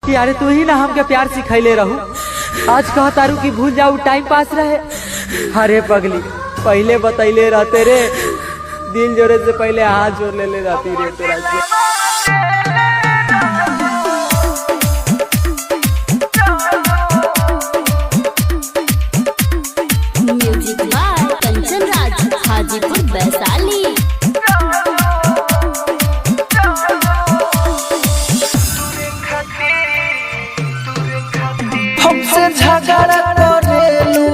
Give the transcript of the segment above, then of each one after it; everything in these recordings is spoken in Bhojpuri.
कि अरे तू ही ना हमके प्यार सिखैले रहू। आज कहा तारू की भूल जाऊ टाइम पास रहे। अरे पगली पहले बतैले रहते रे, दिल जोड़े से पहले हाथ जोड़ ले रहती रे तेरा से। Music by Kanchan Raj, Hajipur Vaishali. हमसे झगड़ा करेलू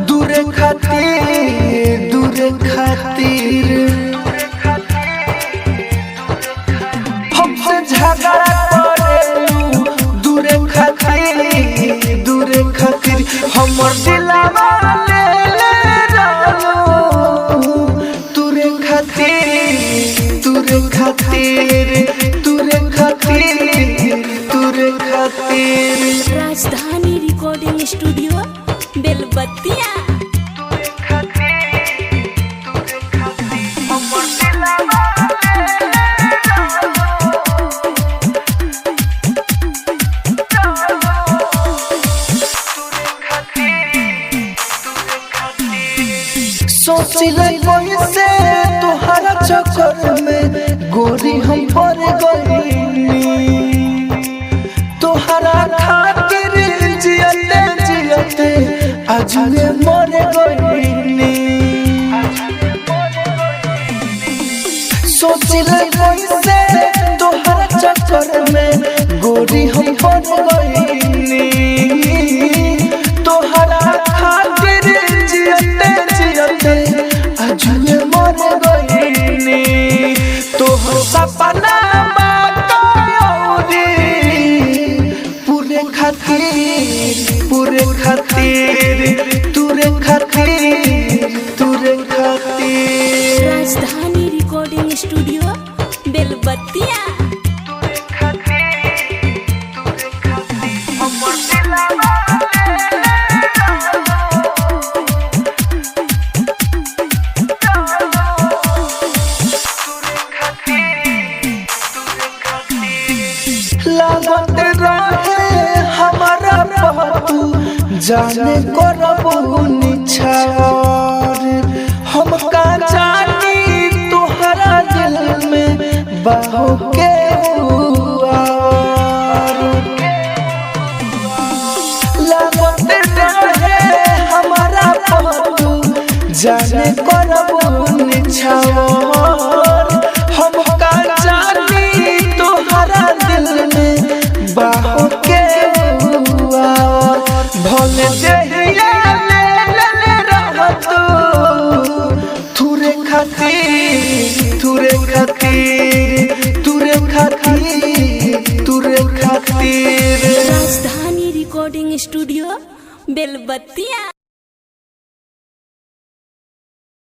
दूरे खातिर, दूरे खातिर। हमसे झगड़ा करेलू दूरे खातिर, दूरे खातिर। हमर दिलवा ले रहलू दूरे खातिर, दूरे खातिर, दूरे खातिर, दूरे खातिर। राजधानी रिकॉर्डिंग स्टूडियो बेलबत्तिया। सोचिले कैसे तोहरा चक्कर में गोरी हम पड़ गईनी। तोहरा खातिर जियते जियते आज मैं मर गईनी। सोचिले कैसे तोहरा चक्कर में गोरी हम पड़ गईनी। तोहरा खातिर जियते जियते आज मैं मर गईनी। तोहर सपना पूरे खातिर, पूरे खातिर, तुरे खातिर, तुरे खातिर। राजधानी रिकॉर्डिंग स्टूडियो बेलबत्तिया। लागत रहे हमारा बाबू जाने करबू निछावर। हम का जानी तोहरा दिल में बाहो के हुआर। लागत रहे हमारा बाबू जाने करबू निछावर। हम का जानी तोहरा दिल में बाहो के हुआर। भले जहिया ले रहतू तुरे खातिर, तुरे खातिर, तुरे खातिर, तुरे खातिर। राजधानी रिकॉर्डिंग स्टूडियो बेलबत्तिया।